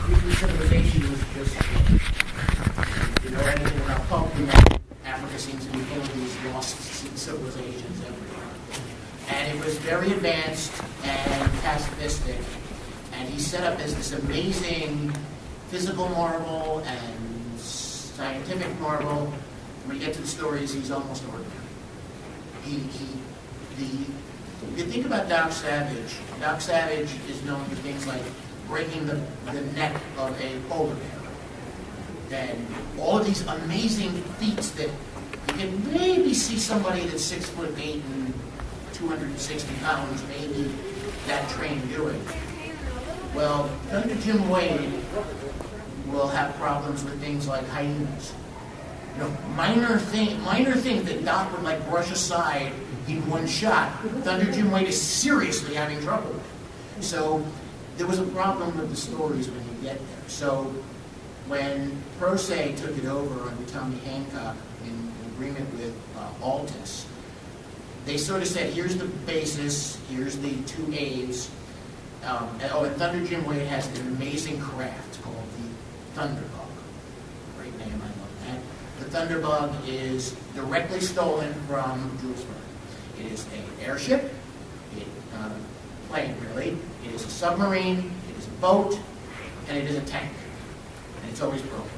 Human civilization was just, you know, anything about pulp, you know, Africa seems to be full of these lost civilizations everywhere. And it was very advanced and pacifistic, and he set up this amazing physical marvel and scientific marvel. When you get to the stories, he's almost ordinary. You think about Doc Savage. Doc Savage is known for things like breaking the neck of a polar bear. And all of these amazing feats that you can maybe see somebody that's 6'8" and 260 pounds, maybe that trained doing. Well, Thunder Jim Wade will have problems with things like hyenas. You know, minor thing that Doc would like brush aside in one shot. Thunder Jim Wade is seriously having trouble with. So there was a problem with the stories when you get there. So when Prose took it over under Tommy Hancock in agreement with Altus, they sort of said, here's the basis, here's the two aids. And Thunder Jim Wade has an amazing craft called the Thunderbug. Great name, I love that. The Thunderbug is directly stolen from Jules Verne. It is an airship, plane really. It is a submarine, it is a boat, and it is a tank. And it's always broken.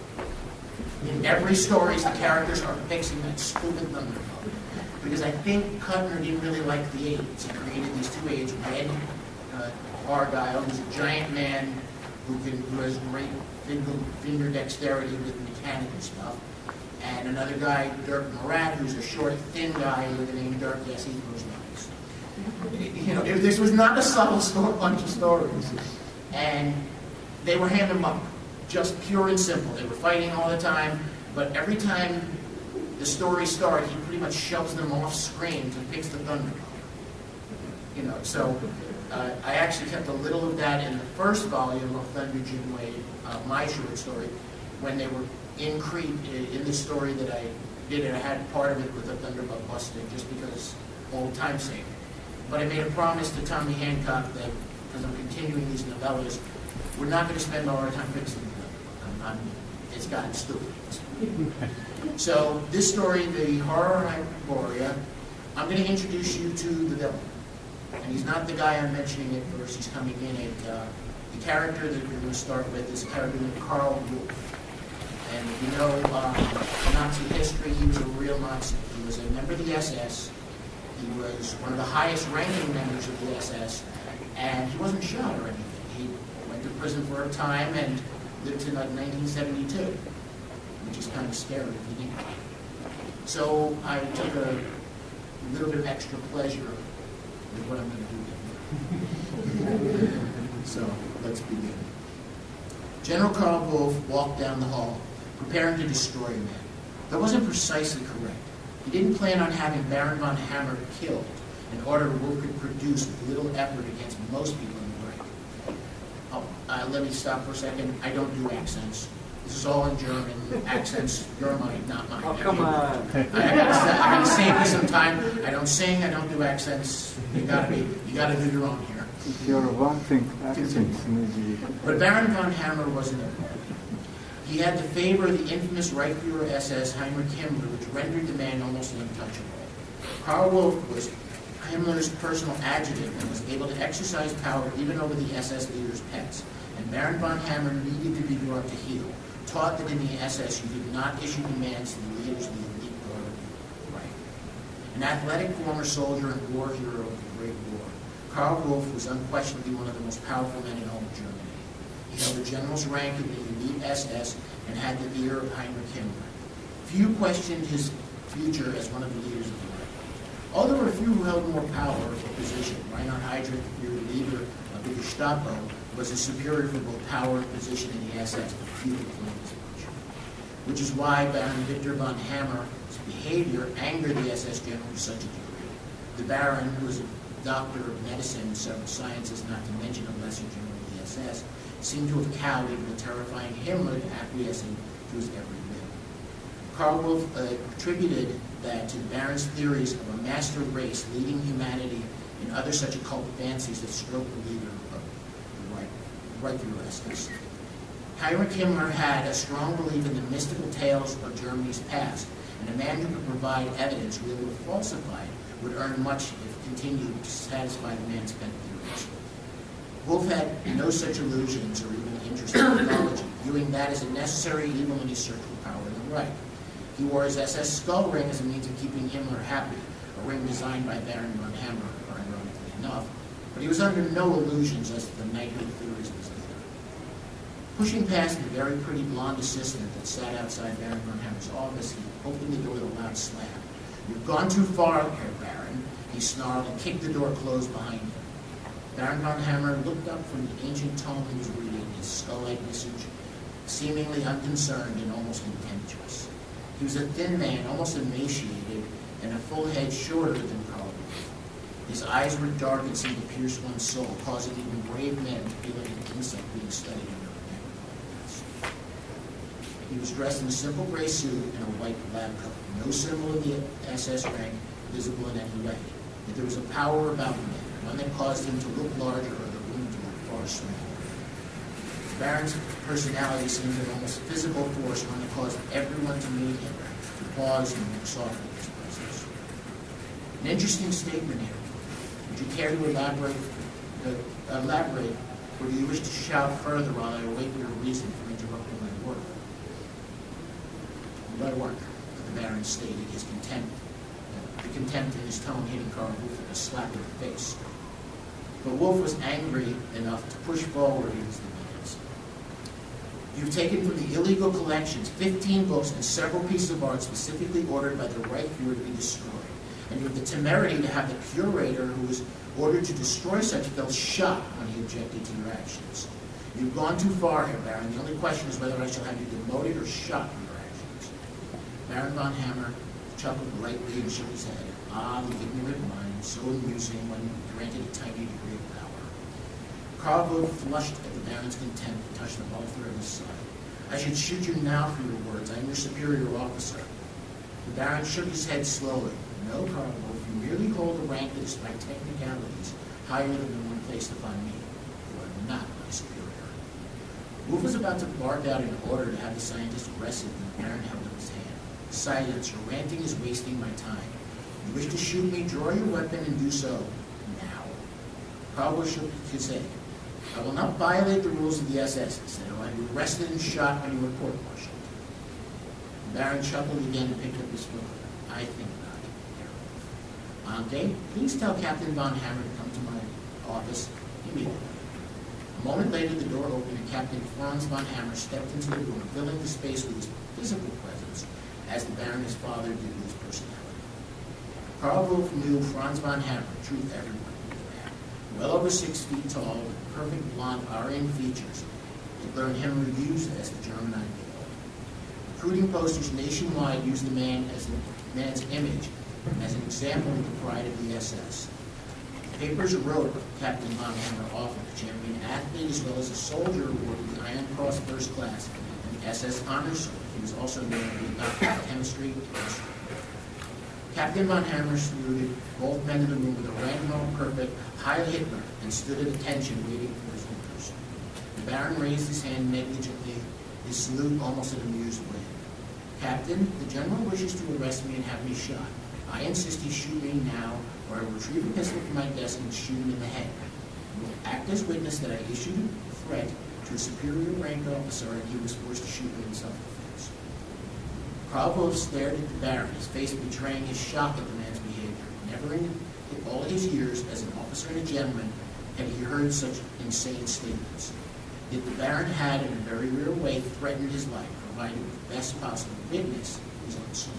In every story, the characters are fixing that stupid Thunderbug. Because I think Kuttner didn't really like the aids. He created these two aids, Red Argyle, who's a giant man who has great finger dexterity with mechanical stuff. And another guy, Dirk Morat, who's a short, thin guy with the name Dirk. Yes, he throws knives. You know, this was not a subtle bunch of stories. And they were hand and muck, just pure and simple. They were fighting all the time, but every time the story started, he pretty much shoves them off screen to fix the Thunderbug. You know, so I actually kept a little of that in the first volume of Thunder Jim Wade, my short story, when they were in Crete, in the story that I did, and I had part of it with the Thunderbug busted, just because old time's sake. But I made a promise to Tommy Hancock that, because I'm continuing these novellas, we're not going to spend all our time fixing the Thunderbug. It's gotten stupid. So this story, the horror Hyperborea, I'm going to introduce you to the villain. And he's not the guy I'm mentioning at first. He's coming in at the character that we're going to start with is a character named Karl Wolf. And if you know Nazi history, he was a real Nazi. He was a member of the SS. He was one of the highest ranking members of the SS. And he wasn't shot or anything. He went to prison for a time and lived to like 1972, which is kind of scary if you think about it. So I took a little bit of extra pleasure with what I'm going to do here. So let's begin. General Karl Wolf walked down the hall, preparing to destroy a man. That wasn't precisely correct. He didn't plan on having Baron von Hammer killed in order Wolf could produce with little effort against most people in the rank. Let me stop for a second. I don't do accents. This is all in German. Accents, your mine, not mine. Oh, come on. I gotta save you some time. I don't sing, I don't do accents. You gotta do your own here. If you're wanting accents, maybe. But Baron von Hammer wasn't it. He had the favor of the infamous Reichsfuhrer SS Heinrich Himmler, which rendered the man almost untouchable. Karl Wolf was Himmler's personal adjutant and was able to exercise power even over the SS leader's pets. And Baron von Hammer needed to be brought to heel, taught that in the SS you did not issue commands to the leaders of the elite guard of the rank. An athletic former soldier and war hero of the Great War, Karl Wolf was unquestionably one of the most powerful men in all of Germany. He held the general's rank in the elite SS and had the ear of Heinrich Himmler. Few questioned his future as one of the leaders of the rank. Although there were a few who held more power or position, Reinhard Heydrich, the leader of the Gestapo, was a superior for both power and position in the SS, but few could claim as much. Which is why Baron Victor von Hammer's behavior angered the SS general to such a degree. The Baron, who was a doctor of medicine and several sciences, not to mention a lesser general of the SS, seemed to have cowed even the terrifying Himmler to acquiescing to his every whim. Karl Wolf attributed that to the Baron's theories of a master race leading humanity and other such occult fancies that stroked the leader of the Reichsfuhrer SS. Heinrich Himmler had a strong belief in the mystical tales of Germany's past, and a man who could provide evidence, real or falsified, would earn much if continued to satisfy the man's pet theories. Wolf had no such illusions or even interest in mythology, viewing that as a necessary evil in his search for power and the right. He wore his SS skull ring as a means of keeping Himmler happy, a ring designed by Baron von Hammer, ironically enough, but he was under no illusions as to the knighthood theories of his leader. Pushing past the very pretty blonde assistant that sat outside Baron von Hammer's office, he opened the door with a loud slam. "You've gone too far, Herr Baron," he snarled and kicked the door closed behind him. Baron von Hammer looked up from the ancient tome he was reading, his skull-like visage seemingly unconcerned and almost contemptuous. He was a thin man, almost emaciated, and a full head shorter than Karl Wolf. His eyes were dark and seemed to pierce one's soul, causing even brave men to feel like an insect being studied under a microscope. He was dressed in a simple gray suit and a white lab coat, no symbol of the SS rank visible in any way. Yet there was a power about him, one that caused him to look larger or the room to look far smaller. The Baron's personality seemed an almost physical force, one that caused everyone to meet him, to pause and look softly at his presence. An interesting statement here. Would you care to elaborate, or do you wish to shout further while I await your reason for interrupting my work? My work, the Baron stated, his contempt, the contempt in his tone hitting Karl Wolf with a slap in the face. But Wolf was angry enough to push forward his demands. You've taken from the illegal collections 15 books and several pieces of art specifically ordered by the Reichsführer to be destroyed. And you have the temerity to have the curator who was ordered to destroy such filth shot when he objected to your actions. You've gone too far, Herr Baron. The only question is whether I shall have you demoted or shot for your actions. Baron von Hammer chuckled lightly and shook his head. Ah, the ignorant mind, so amusing when granted a tiny degree of power. Karl Wolf flushed at the Baron's contempt and touched the halter of his side. I should shoot you now for your words. I am your superior officer. The Baron shook his head slowly. No, Karl Wolf, you merely hold a rank that is by technicalities higher than the one placed upon me. You are not my superior. Wolf was about to bark out an order to have the scientist arrested when the Baron held up his hand. Silence, your ranting is wasting my time. You wish to shoot me, draw your weapon and do so now. Karl Wolf shook his head. I will not violate the rules of the SS, he said. I will have you arrested and shot when you are court-martialed. The Baron chuckled again and picked up his phone. I think not. Ante, please tell Captain von Hammer to come to my office immediately. A moment later, the door opened and Captain Franz von Hammer stepped into the room, filling the space with his physical presence, as the Baron, his father, did with his personality. Karl Wolf knew Franz von Hammer, truth everyone knew that. Well over 6 feet tall, with perfect blonde Aryan features, he learned him reviews as the German ideal. Recruiting posters nationwide used the man's image as an example of the pride of the SS. Papers wrote of Captain von Hammer often, a champion athlete as well as a soldier awarded the Iron Cross First Class and the SS Honor Sword. He was also known to be a doctor of chemistry and chemistry. Captain von Hammer saluted both men in the room with a random, perfect Heil Hitler and stood at attention waiting for his orders. The Baron raised his hand negligently, his salute almost an amused way. Captain, the General wishes to arrest me and have me shot. I insist he shoot me now, or I will retrieve a pistol from my desk and shoot him in the head. You will act as witness that I issued a threat to a superior ranked officer and he was forced to shoot me in self-defense. Karl Wolf stared at the Baron, his face betraying his shock at the man's behavior. Never in all his years as an officer and a gentleman had he heard such insane statements. Yet the Baron had, in a very real way, threatened his life, provided the best possible witness his own son.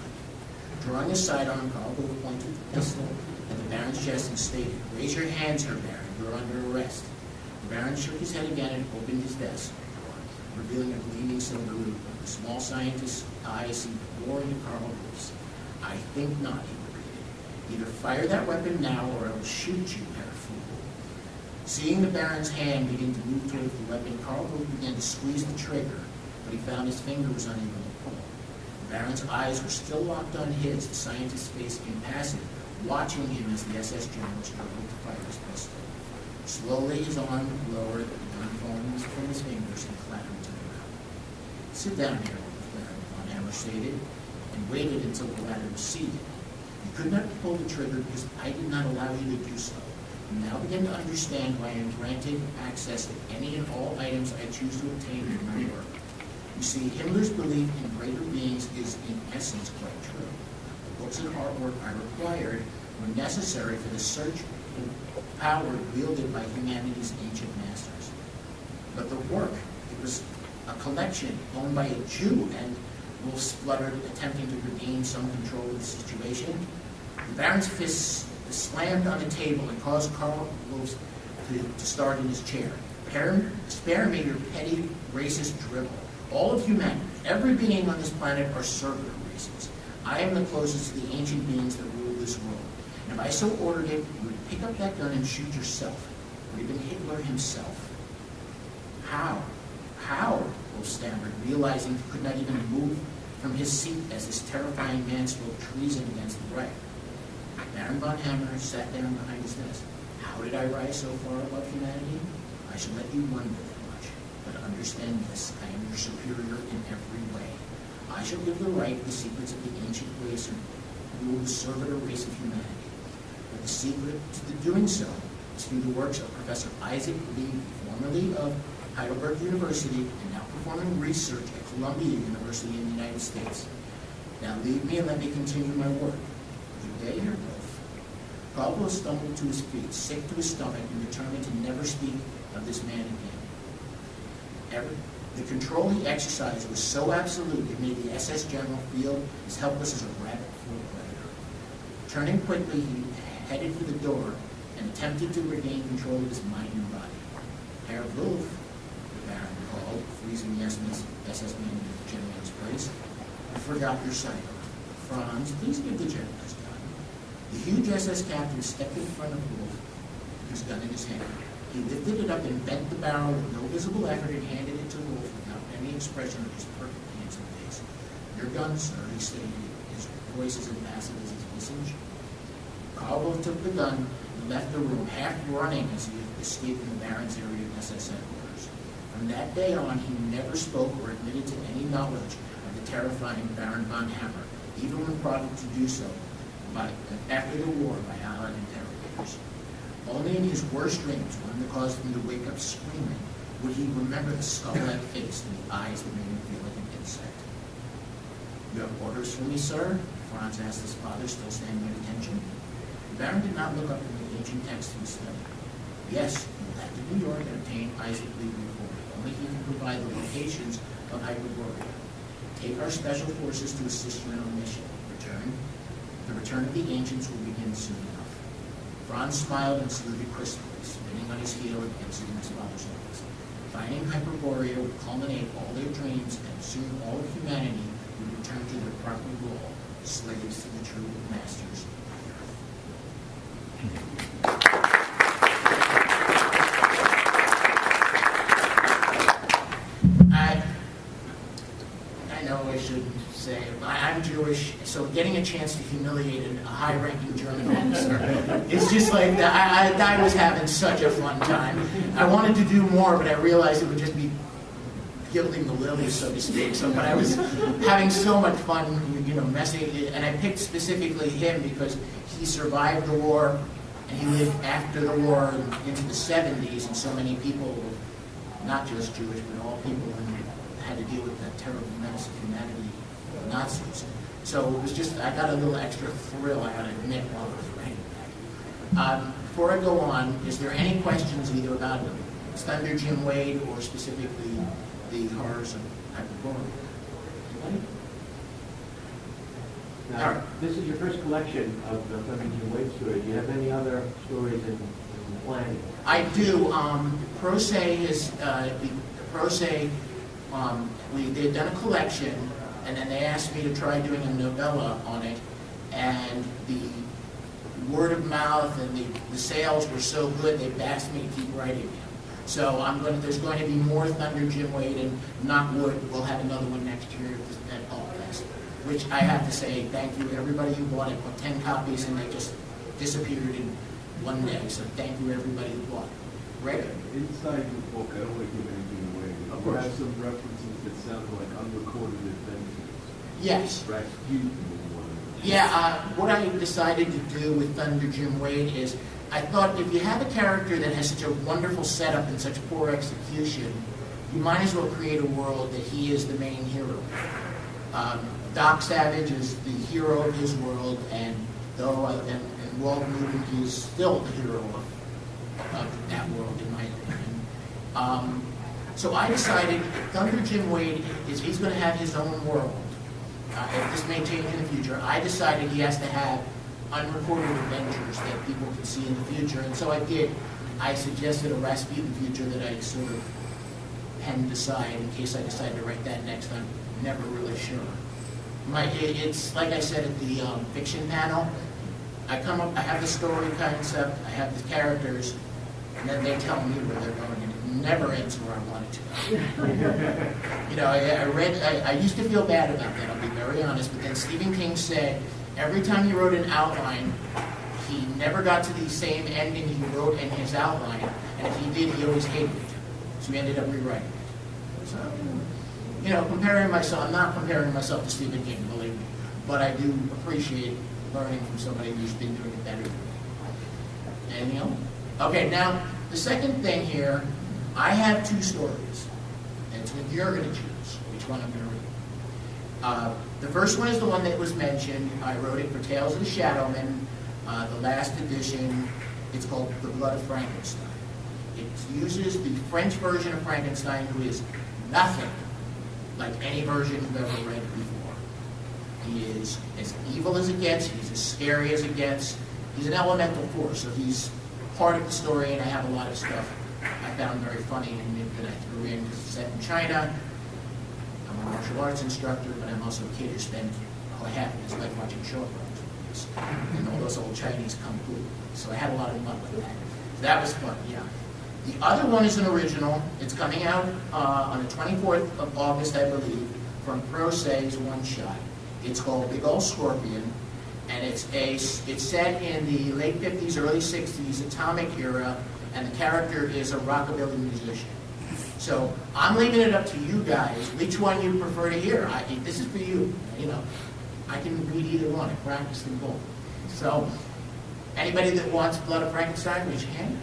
Drawing a sidearm, Karl Wolf pointed the pistol at the Baron's chest and stated, "Raise your hands, Herr Baron. You are under arrest." The Baron shook his head again and opened his desk door, revealing a gleaming silver loop. The small scientist's eyes seemed boring into Karl Wolf's. "I think not," he repeated. "Either fire that weapon now or I will shoot you, Herr Fool." Seeing the Baron's hand begin to move towards the weapon, Karl Wolf began to squeeze the trigger, but he found his finger was unable to pull. The Baron's eyes were still locked on his, the scientist's face impassive, watching him as the SS general struggled to fire his pistol. Slowly, his arm lowered, the gun falling from his fingers and clattered to the ground. Sit down here, Von Hammer stated, and waited until the latter was seated. You could not pull the trigger because I did not allow you to do so. You now begin to understand why I am granted access to any and all items I choose to obtain in my work. You see, Himmler's belief in greater beings is in essence quite true. The books and artwork I required were necessary for the search for power wielded by humanity's ancient masters. But the work, it was a collection owned by a Jew, and Wolf spluttered, attempting to regain some control of the situation. The Baron's fists slammed on the table and caused Karl Wolf to start in his chair. Spare me your petty, racist drivel. All of humanity, every being on this planet, are servitor races. I am the closest to the ancient beings that rule this world. And if I so ordered it, you would pick up that gun and shoot yourself, or even Hitler himself. How? How? Wolf stammered, realizing he could not even move from his seat as this terrifying man spoke treason against the right. Baron von Hammer sat down behind his desk. How did I rise so far above humanity? I shall let you wonder that much. But understand this, I am your superior in every way. I shall give the right the secrets of the ancient race who rule the servitor race of humanity. But the secret to doing so is through the works of Professor Isaac Levy, formerly of Heidelberg University and now performing research at Columbia University in the United States. Now leave me and let me continue my work. Good day, Herr Wolf. Pablo stumbled to his feet, sick to his stomach, and determined to never speak of this man again. The control he exercised was so absolute it made the SS general feel as helpless as a rabbit before a predator. Turning quickly, he headed for the door and attempted to regain control of his mind and body. Herr Wolf, the Baron called, freezing the SS man in the general's place, you forgot your cycle. Franz, please give the general his gun. The huge SS captain stepped in front of Wolf, his gun in his hand. He lifted it up and bent the barrel with no visible effort and handed it to Wolf without any expression of his perfect handsome face. Your gun, sir, he stated, his voice as impassive as his visage. Karl Wolf took the gun and left the room, half running as he escaped from the Baron's area of SS headquarters. From that day on, he never spoke or admitted to any knowledge of the terrifying Baron von Hammer, even when prodded to do so after the war by Allied interrogators. Only in his worst dreams, one that caused him to wake up screaming, would he remember the skull-like face and the eyes that made him feel like an insect. You have orders for me, sir? Franz asked his father, still standing at attention. The Baron did not look up from the ancient text he studied. Yes, you will head to New York and obtain Isaac Levy for you. Only he can provide the locations of Hyperborea. Take our special forces to assist you in our mission. The return of the ancients will begin soon enough. Franz smiled and saluted crisply, spinning on his heel and exiting his father's office. Finding Hyperborea would culminate all their dreams, and soon all of humanity would return to their proper role, slaves to the true masters of the earth. I know I shouldn't say, I'm Jewish, so getting a chance to humiliate a high-ranking German officer, it's just like, I was having such a fun time. I wanted to do more, but I realized it would just be gilding the lilies, so to speak. But I was having so much fun, messing, and I picked specifically him because he survived the war, and he lived after the war into the 70s, and so many people, not just Jewish, but all people had to deal with that terrible menace of humanity, the Nazis. So it was just, I got a little extra thrill, I gotta admit, while I was writing that. Before I go on, is there any questions either about Thunder Jim Wade or specifically the horrors of Hyperborea? Anybody? Now, this is your first collection of the Thunder Jim Wade stories. Do you have any other stories in planning? I do. Pro Se is, they had done a collection, and then they asked me to try doing a novella on it, and the word of mouth and the sales were so good, they asked me to keep writing them. So there's going to be more Thunder Jim Wade, and knock wood, we'll have another one next year at PulpFest, which I have to say, thank you everybody who bought it. Bought 10 copies, and they just disappeared in one day, so thank you everybody who bought it. Rick? Inside the book, I don't want to give anything away. Of You course. have some references that sound like unrecorded adventures. Yes. Rasputin was one of them. Yeah, what I decided to do with Thunder Jim Wade is, I thought if you have a character that has such a wonderful setup and such poor execution, you might as well create a world that he is the main hero. Doc Savage is the hero of his world, and though and Walt Newton is still the hero of that world, in my opinion. So I decided Thunder Jim Wade he's going to have his own world. If this may change in the future, I decided he has to have unrecorded adventures that people can see in the future, and so I did. I suggested a Rasputin future that I sort of penned aside in case I decide to write that next. I'm never really sure. It's like I said at the fiction panel. I have the story concept, I have the characters, and then they tell me where they're going, and it never ends where I want it to go. I used to feel bad about that, I'll be very honest, but then Stephen King said every time he wrote an outline, he never got to the same ending he wrote in his outline, and if he did, he always hated it. So he ended up rewriting it. So, I'm not comparing myself to Stephen King, believe me, but I do appreciate learning from somebody who's been doing it better than me. Anything else? Okay, now, the second thing here, I have two stories, and it's what you're going to choose, which one I'm going to read. The first one is the one that was mentioned. I wrote it for Tales of the Shadowmen, the last edition. It's called The Blood of Frankenstein. It uses the French version of Frankenstein, who is nothing like any version you've ever read before. He is as evil as it gets. He's as scary as it gets. He's an elemental force, so he's part of the story, and I have a lot of stuff I found very funny in it that I threw in because it's set in China. I'm a martial arts instructor, but I'm also a kid who spent half of his life watching show movies and all those old Chinese kung fu. So I had a lot of fun with that. So that was fun, yeah. The other one is an original. It's coming out on the 24th of August, I believe, from Prose's One Shot. It's called Big Ol' Scorpion, and it's set in the late 50s, early 60s atomic era, and the character is a rockabilly musician. So I'm leaving it up to you guys, which one you prefer to hear. This is for you, I can read either one. I practiced them both. So anybody that wants Blood of Frankenstein, raise your hand.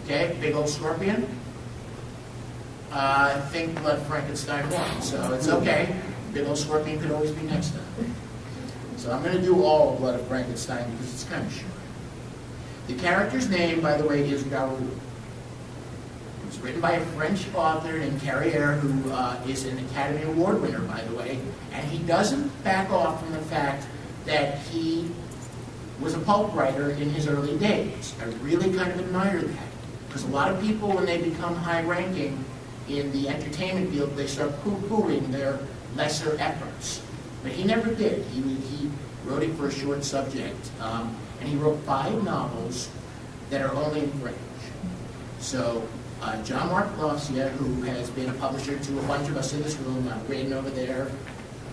Okay, Big Ol' Scorpion. I think Blood of Frankenstein won, so it's okay. Big Ol' Scorpion could always be next time. So I'm going to do all of Blood of Frankenstein because it's kind of short. The character's name, by the way, is Garou. It was written by a French author named Carrière, who is an Academy Award winner, by the way, and he doesn't back off from the fact that he was a pulp writer in his early days. I really kind of admire that, because a lot of people, when they become high-ranking in the entertainment field, they start poo-pooing their lesser efforts. But he never did. He wrote it for a short subject, and he wrote 5 novels that are only in French. So John Mark Glossier, who has been a publisher to a bunch of us in this room, written over there,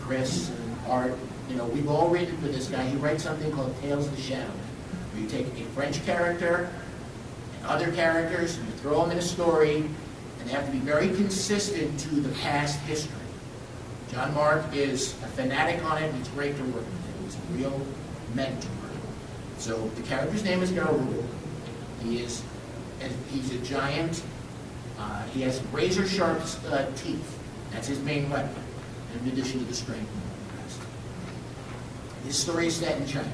Chris and Art, we've all written for this guy. He writes something called Tales of the Shadowmen, where you take a French character and other characters, and you throw them in a story, and they have to be very consistent to the past history. John Mark is a fanatic on it, and it's great to work with him. He's a real mentor. So the character's name is Garou. He's a giant. He has razor-sharp teeth. That's his main weapon, in addition to the strength and the rest. His story is set in China.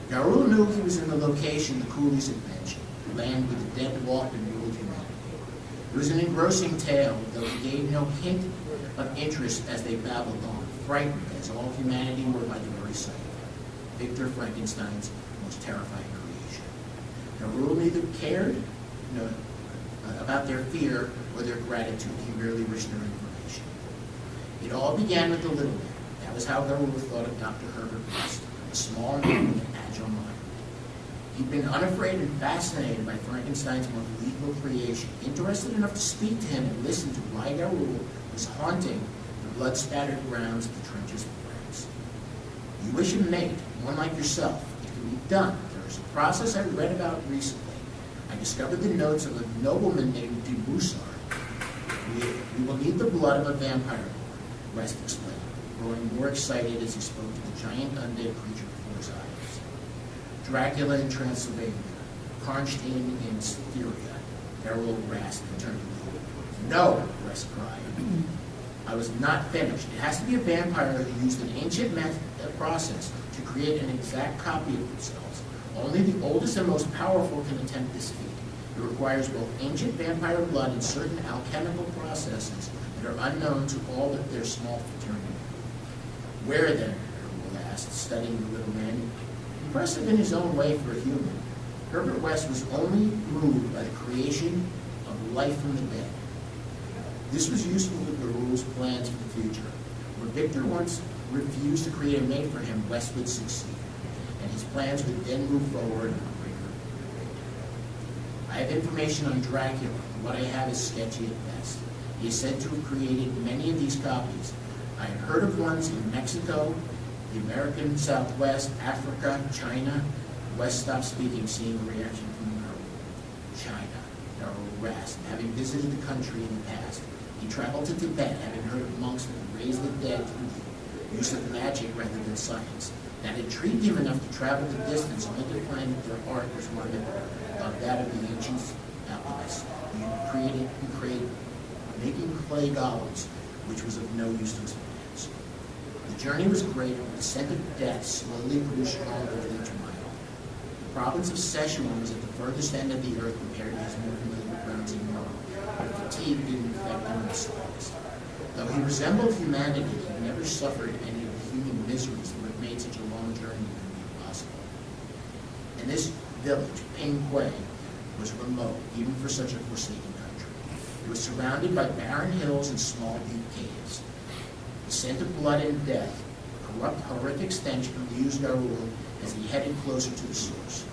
Garou knew he was in the location the coolies had mentioned, the land where the dead walked and ruled humanity. It was an engrossing tale, though it gave no hint of interest as they babbled on, frightened as all humanity were by the very sight of Victor Frankenstein's most terrifying creation. Garou neither cared about their fear or their gratitude. He merely wished their information. It all began with the little man. That was how Garou thought of Dr. Herbert West, a small man with an agile mind. He'd been unafraid and fascinated by Frankenstein's most lethal creation, interested enough to speak to him and listen to why Garou was haunting the blood-spattered grounds of the trenches of France. You wish a mate, one like yourself. It can be done. There is a process I read about recently. I discovered the notes of a nobleman named de Boussard. We will need the blood of a vampire, West explained, growing more excited as he spoke to the giant undead creature before his eyes. Dracula in Transylvania, Karnstein in Styria, Errol Rast returned. No, West cried. I was not finished. It has to be a vampire who used an ancient process to create an exact copy of themselves. Only the oldest and most powerful can attempt this feat. It requires both ancient vampire blood and certain alchemical processes that are unknown to all but their small fraternity. Where then, Herbert asked, studying the little man. Impressive in his own way for a human, Herbert West was only moved by the creation of life from the dead. This was useful to Garul's plans for the future. Where Victor once refused to create a mate for him, West would succeed, and his plans would then move forward quicker. I have information on Dracula. What I have is sketchy at best. He is said to have created many of these copies. I have heard of ones in Mexico, the American Southwest, Africa, China. West stopped speaking, seeing a reaction from the girl. China, Errol Rast, having visited the country in the past. He traveled to Tibet, having heard of monks who could raise the dead through the use of magic rather than science. That intrigued him enough to travel the distance only to find that their art was one of that of the ancient alchemists. He created making clay golems, which was of no use to his plans. The journey was great, and the scent of death slowly grew stronger with each mile. The province of Szechuan was at the furthest end of the earth compared to his more familiar grounds in Europe, but fatigue didn't affect him in the slightest. Though he resembled humanity, he never suffered any of the human miseries that would have made such a long journey impossible. And this village, Pingquay, was remote, even for such a forsaken country. It was surrounded by barren hills and small, deep caves. The scent of blood and death, a corrupt, horrific stench amused Garul as he headed closer to the source.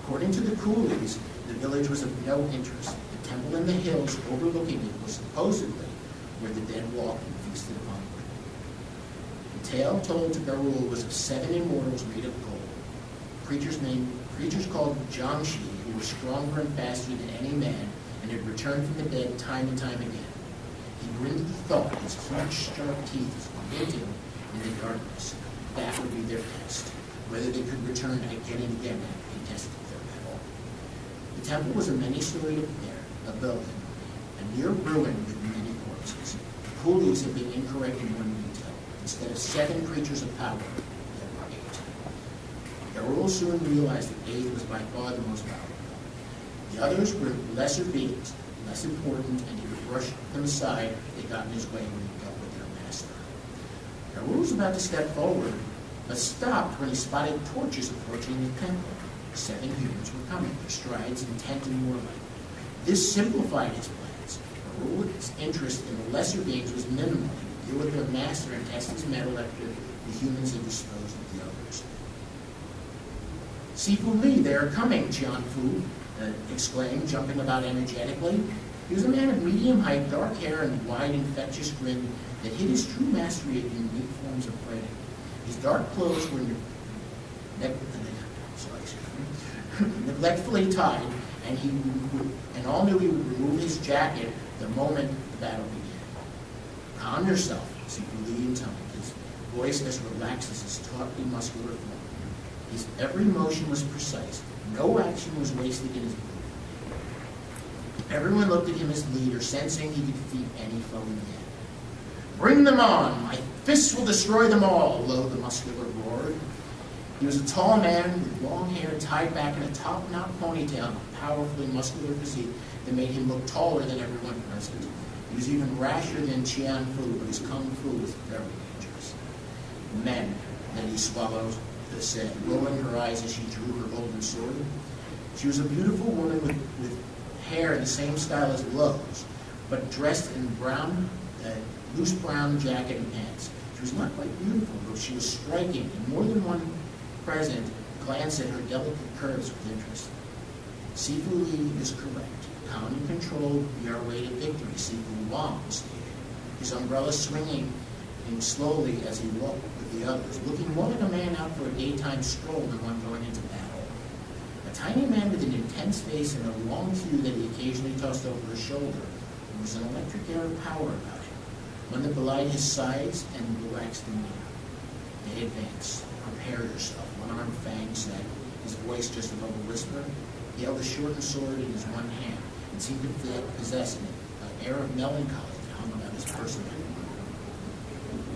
According to the coolies, the village was of no interest. The temple in the hills overlooking it was supposedly where the dead walked and feasted upon bread. The tale told to Garul was of 7 immortals made of gold, creatures called Jiangshi, who were stronger and faster than any man and had returned from the dead time and time again. He grinned at the thought, his huge, sharp teeth glinting in the darkness. That would be their test, whether they could return again and again after he tested their metal. The temple was a many-storied affair, a building, a near ruin with many corpses. The coolies had been incorrect in one detail. Instead of 7 creatures of power, there were 8. Garul soon realized that 8 was by far the most powerful. The others were lesser beings, less important, and he would brush them aside if they got in his way when he dealt with their master. Garul was about to step forward, but stopped when he spotted torches approaching the temple. 7 humans were coming, their strides intent and warlike. This simplified his plans. Garul's interest in the lesser beings was minimal. He would deal with their master and test his mettle after the humans had disposed of the others. Sifu Li, they are coming, Jianfu exclaimed, jumping about energetically. He was a man of medium height, dark hair, and wide, infectious grin that hid his true mastery of unique forms of fighting. His dark clothes were neglectfully tied, and all knew he would remove his jacket the moment the battle began. Calm yourself, Sifu Li intoned, his voice as relaxed as his tautly muscular form. His every motion was precise. No action was wasted in his movement. Everyone looked at him as leader, sensing he could defeat any foe in the end. Bring them on! My fists will destroy them all, lowed the muscular roared. He was a tall man with long hair tied back in a top-knot ponytail and a powerfully muscular physique that made him look taller than everyone present. He was even rasher than Qian Fu, but his kung fu was very dangerous. Men, that he swallowed, said, rolling her eyes as she drew her golden sword. She was a beautiful woman with hair in the same style as Lowe's, but dressed in loose brown jacket and pants. She was not quite beautiful, but she was striking, and more than one present glanced at her delicate curves with interest. Sifu Li is correct. Calm and controlled, we are our way to victory, Sifu Wang stated, his umbrella swinging slowly as he walked with the others, looking more like a man out for a daytime stroll than one going into battle. A tiny man with an intense face and a long queue that he occasionally tossed over his shoulder. There was an electric air of power about him, one that belied his size and relaxed demeanor. They advanced. Prepare yourself. One-armed Fang said, his voice just above a whisper. He held a shortened sword in his one hand and seemed to possess an air of melancholy that hung about his person.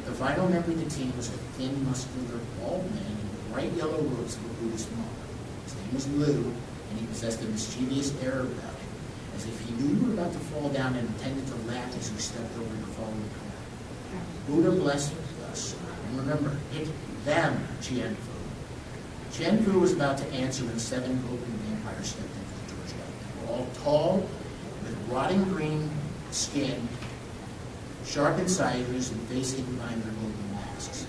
The final member of the team was a thin, muscular, bald man in bright yellow robes of a Buddhist monk. His name was Liu, and he possessed a mischievous air about him, as if he knew you were about to fall down and intended to laugh as you stepped over the falling corner. Buddha blessed us, and remember, hit them, Qian Fu. Qian Fu was about to answer when 7 open vampires stepped into the doorway. They were all tall, with rotting green skin, sharp incisors, and face hidden behind their golden masks.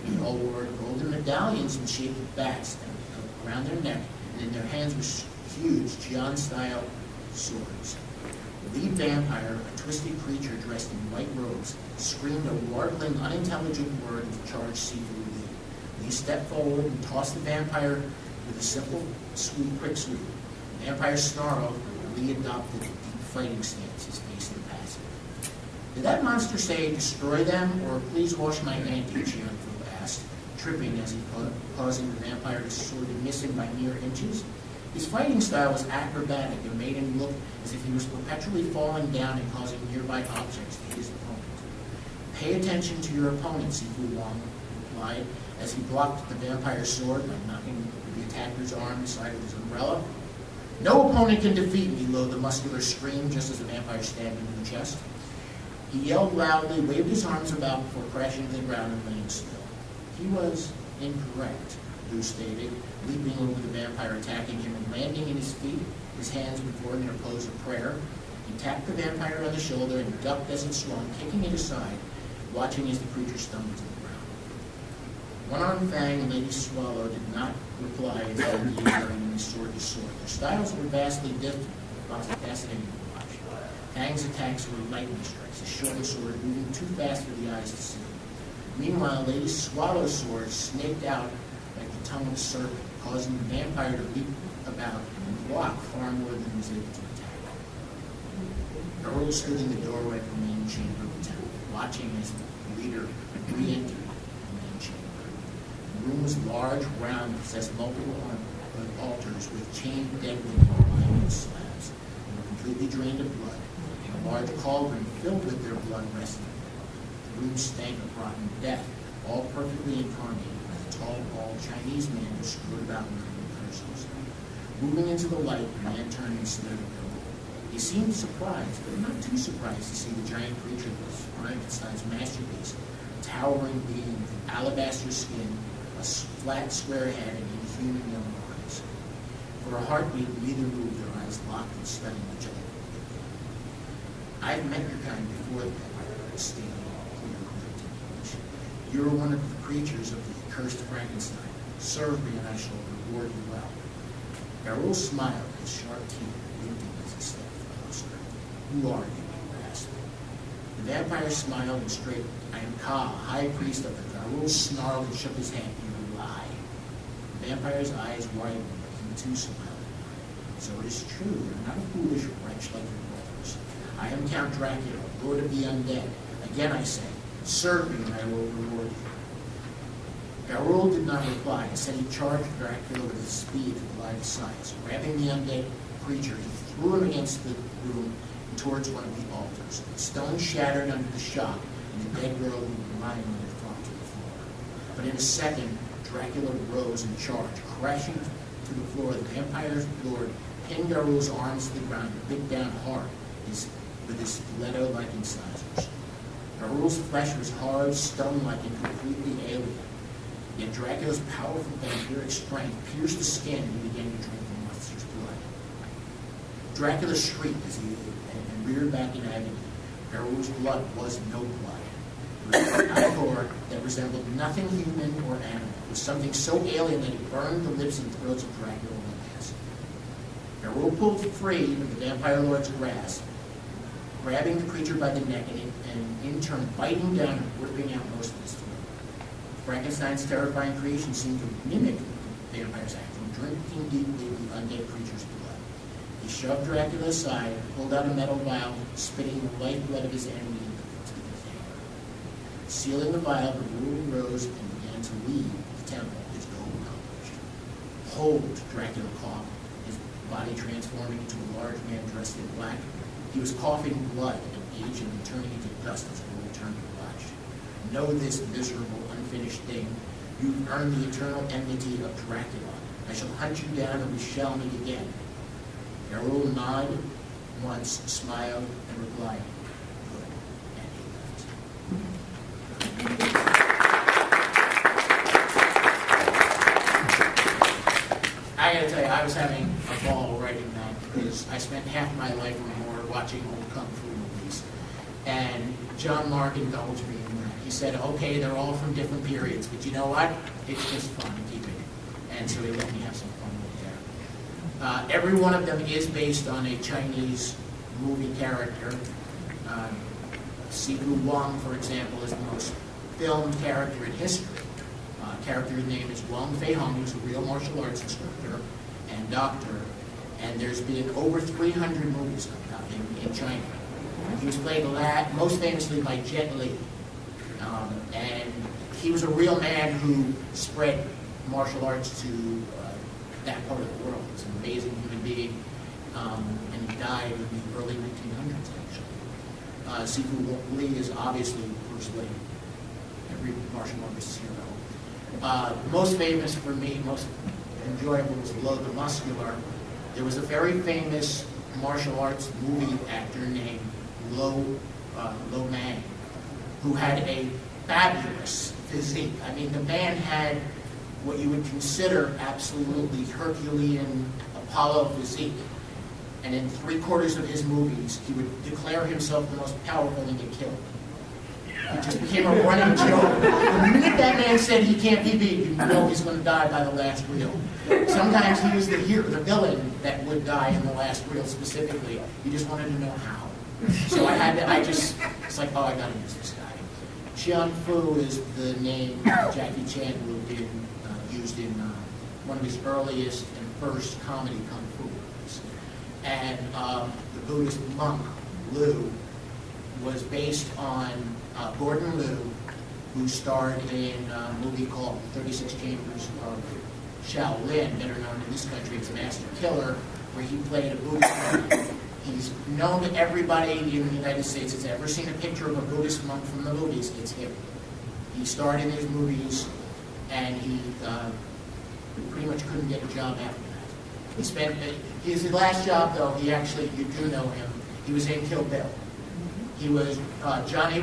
They all wore golden medallions in shape of bats around their neck, and in their hands were huge Jian-style swords. The lead vampire, a twisted creature dressed in white robes, screamed a warbling, unintelligible word and charged Sifu Li. Li stepped forward and tossed the vampire with a simple, quick sweep. The vampire snarled, and Li adopted a deep fighting stance, his face impassive. Did that monster say, destroy them, or please wash my ante, Qian Fu asked, tripping as he causing the vampire to sort of missing by mere inches. His fighting style was acrobatic and made him look as if he was perpetually falling down and causing nearby objects to hit his opponent. Pay attention to your opponent, Sifu Wang replied, as he blocked the vampire's sword by knocking the attacker's arm inside of his umbrella. No opponent can defeat me, Lo, the muscular screamed just as the vampire stabbed him in the chest. He yelled loudly, waved his arms about before crashing to the ground and laying still. He was incorrect, Lu stated, leaping over the vampire, attacking him, and landing in his feet, his hands before him in a pose of prayer. He tapped the vampire on the shoulder and ducked as it swung, kicking it aside, watching as the creature stumbled to the ground. One-armed Fang and Lady Swallow did not reply as they engaged during sword to sword. Their styles were vastly different, fascinating to watch. Fang's attacks were lightning strikes, his shortened sword moving too fast for the eyes to see. Meanwhile, Lady Swallow's sword snaked out like the tongue of a serpent, causing the vampire to leap about and block far more than he was able to attack. Earl stood in the doorway of the main chamber of the temple, watching as the leader re-entered the main chamber. The room was large, round, and possessed multiple altars with chained dead women lying on slabs. They were completely drained of blood, and a large cauldron filled with their blood rested. The room stank of rotten death, all perfectly incarnated by the tall, bald Chinese man who screwed about murdering persons. Moving into the light, the man turned and stared at Earl. He seemed surprised, but not too surprised to see the giant creature that was Frankenstein's masterpiece, a towering being with alabaster skin, a flat, square head, and inhuman yellow eyes. For a heartbeat, neither moved, their eyes locked and studying each other. I've met your kind before, the vampire stated. You're one of the creatures of the accursed Frankenstein. Serve me and I shall reward you well. Errol smiled, his sharp teeth glinting as he stepped closer. Who are you? He asked. The vampire smiled and straightened. I am Ka, high priest of the Errol snarled and shook his head. You lie. The vampire's eyes widened, but he too smiled. So it is true, you're not a foolish wretch like your brothers. I am Count Dracula, Lord of the Undead. Again I say, serve me and I will reward you. Garul did not reply. Instead, he charged Dracula with his speed to belie his size. Grabbing the undead creature, he threw him against the room and towards one of the altars. The stone shattered under the shock, and the dead girl who was lying on it dropped to the floor. But in a second, Dracula rose and charged. Crashing to the floor, the vampire's lord pinned Garul's arms to the ground and bit down hard with his stiletto-like incisors. Garul's flesh was hard, stone-like, and completely alien. Yet Dracula's powerful vampiric strength pierced the skin and he began to drink the monster's blood. Dracula shrieked as he and reared back in agony. Garul's blood was no blood. It was an ichor that resembled nothing human or animal. It was something so alien that it burned the lips and throats of Dracula like acid. Garul pulled free of the vampire lord's grasp, grabbing the creature by the neck and in turn biting down and ripping out most of his throat. Frankenstein's terrifying creation seemed to mimic the vampire's acting drinking deeply the undead creature's blood. He shoved Dracula aside, pulled out a metal vial, spitting the lifeblood of his enemy into his air. Sealing the vial, the ruler rose and began to leave the temple, his goal accomplished. Hold, Dracula coughed, his body transforming into a large man dressed in black. He was coughing blood and age and turning into dust as the world turned to watch. Know this miserable, unfinished thing. You've earned the eternal enmity of Dracula. I shall hunt you down and we shall meet again. Errol nodded once, smiled, and replied, good, and he left. I gotta tell you, I was having a ball writing that because I spent half my life or more watching old kung fu movies. And John Mark indulged me in that. He said, okay, they're all from different periods, but you know what? It's just fun to keep it. And so he let me have some fun with that. Every one of them is based on a Chinese movie character. Sifu Wang, for example, is the most filmed character in history. Character's name is Wang Fei Hung, who's a real martial arts instructor and doctor. And there's been over 300 movies in China. He was played most famously by Jet Li. And he was a real man who spread martial arts to that part of the world. He's an amazing human being. And he died in the early 1900s, actually. Sifu Li is obviously Bruce Lee. Every martial artist's hero. Most famous for me, most enjoyable was Lo the Muscular. There was a very famous martial arts movie actor named Lo Mang, who had a fabulous physique. I mean, the man had what you would consider absolutely Herculean Apollo physique. And in 3/4 of his movies, he would declare himself the most powerful and get killed. It just became a running joke. The minute that man said he can't be beat, you know he's going to die by the last reel. Sometimes he was the hero, the villain that would die in the last reel specifically. You just wanted to know how. So it's like, oh, I got to use this guy. Chiang Fu is the name Jackie Chan used in one of his earliest and first comedy kung fu movies. And the Buddhist monk, Liu, was based on Gordon Liu, who starred in a movie called 36 Chambers of Shaolin, better known in this country as Master Killer, where he played a Buddhist monk. He's known to everybody in the United States that's ever seen a picture of a Buddhist monk from the movies. It's him. He starred in his movies, and he pretty much couldn't get a job after that. He spent his last job, though. You do know him. He was in Kill Bill. He was Johnny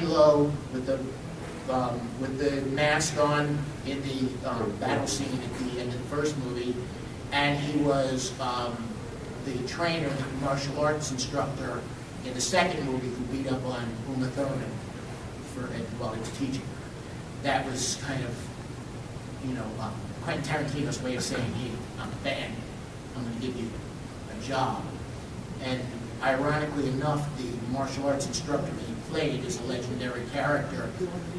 Lowe with the mask on in the battle scene at the end of the first movie, and he was the trainer, the martial arts instructor in the second movie who beat up on Uma Thurman while he was teaching her. That was kind of, Quentin Tarantino's way of saying, hey, I'm a fan, I'm going to give you a job. And ironically enough, the martial arts instructor that he played is a legendary character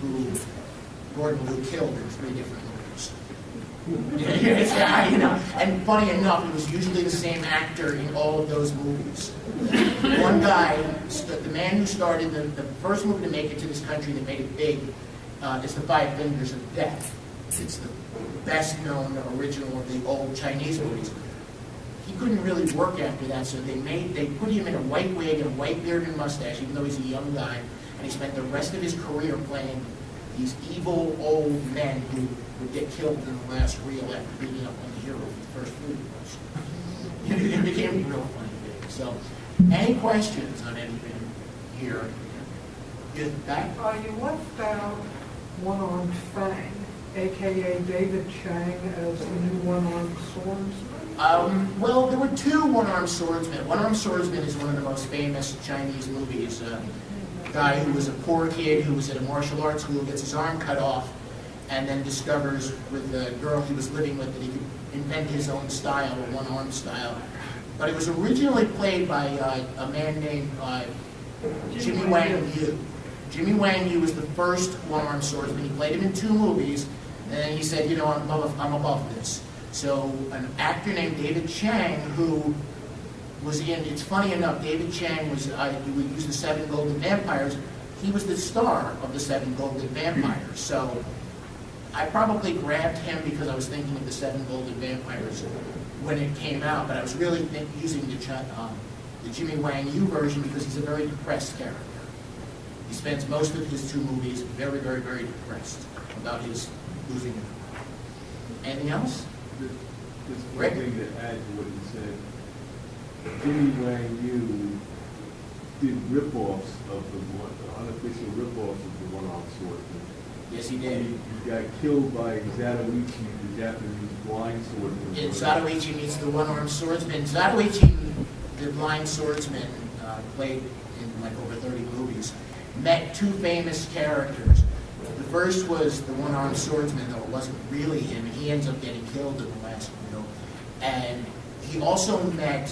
who Gordon Liu killed in 3 different movies. And funny enough, it was usually the same actor in all of those movies. One guy, the man who started the first movie to make it to this country that made it big, is The 5 Fingers of Death. It's the best known original of the old Chinese movies. He couldn't really work after that, so they put him in a white wig and a white beard and mustache, even though he's a young guy, and he spent the rest of his career playing these evil old men who would get killed in the last reel after beating up on the hero of the first movie. It became real funny. So, any questions on anything here? Get back. You left out One-Armed Fang, a.k.a. David Chang as the new One-Armed Swordsman. Well, there were 2 One-Armed Swordsmen. One-Armed Swordsman is one of the most famous Chinese movies. A guy who was a poor kid who was at a martial arts school, gets his arm cut off, and then discovers with the girl he was living with that he could invent his own style, a one-armed style. But it was originally played by a man named Jimmy Wang Yu. Jimmy Wang Yu was the first one-armed swordsman. He played him in 2 movies, And then he said, I'm above this. So an actor named David Chang, who was in, it's funny enough, David Chang was, we use the Seven Golden Vampires, he was the star of the Seven Golden Vampires. So I probably grabbed him because I was thinking of the Seven Golden Vampires when it came out, but I was really using the Jimmy Wang Yu version because he's a very depressed character. He spends most of his 2 movies very, very, very depressed about his losing it. Anything else? Just Rick? one thing to add to what you said. Jimmy Wang Yu did rip-offs of the unofficial rip-offs of the one-armed swordsman. Yes, he did. He got killed by Zatoichi, the Japanese blind swordsman. In Zatoichi meets the one-armed swordsman. Zatoichi, the blind swordsman, played in like over 30 movies, met 2 famous characters. The first was the one-armed swordsman, though it wasn't really him. He ends up getting killed in the last film. And he also met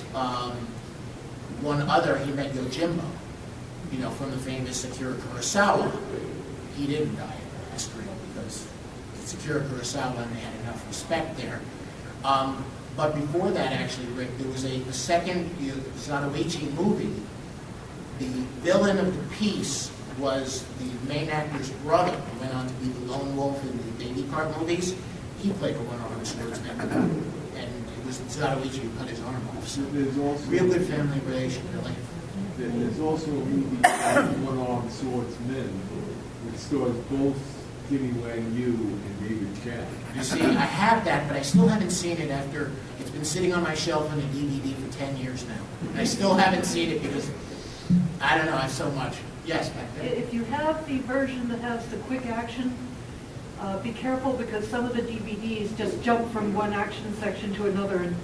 one other. He met Yojimbo, from the famous Akira Kurosawa. He didn't die in the last reel because it's Akira Kurosawa and they had enough respect there. But before that, actually, Rick, there was a second Zatoichi movie. The villain of the piece was the main actor's brother, who went on to be the lone wolf in the Baby Cart movies. He played a one-armed swordsman, and it was Zatoichi who cut his arm off. So There's also real good family relation, really. There's also a movie, One-Armed Swordsman, which stars both Jimmy Wang Yu and David Chang. You see, I have that, but I still haven't seen it after it's been sitting on my shelf on a DVD for 10 years now. And I still haven't seen it because, I don't know, I have so much. Yes, back there. If you have the version that has the quick action, be careful because some of the DVDs just jump from one action section to another, and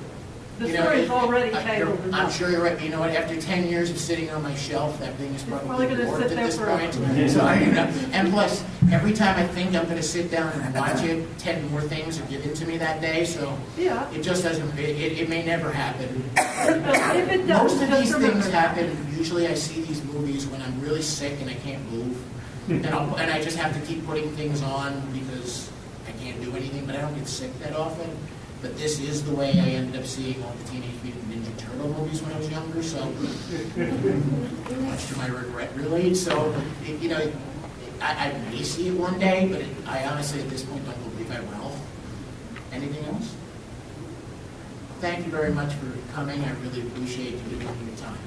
the story's already tangled I'm enough. sure you're right. You know what? After 10 years of sitting on my shelf, that thing is probably probably gonna warped sit at there this forever. point. So, and plus, every time I think I'm going to sit down and watch it, 10 more things are given to me that day. So Yeah. it just doesn't. It may never happen. If it does, Most of just these remember things that. happen. Usually, I see these movies when I'm really sick and I can't move, and I just have to keep putting things on because I can't do anything. But I don't get sick that often. But this is the way I ended up seeing all the Teenage Mutant Ninja Turtle movies when I was younger. So much to my regret, really. So I may see it one day, but I honestly at this point don't believe I will. Anything else? Thank you very much for coming. I really appreciate you giving me your time.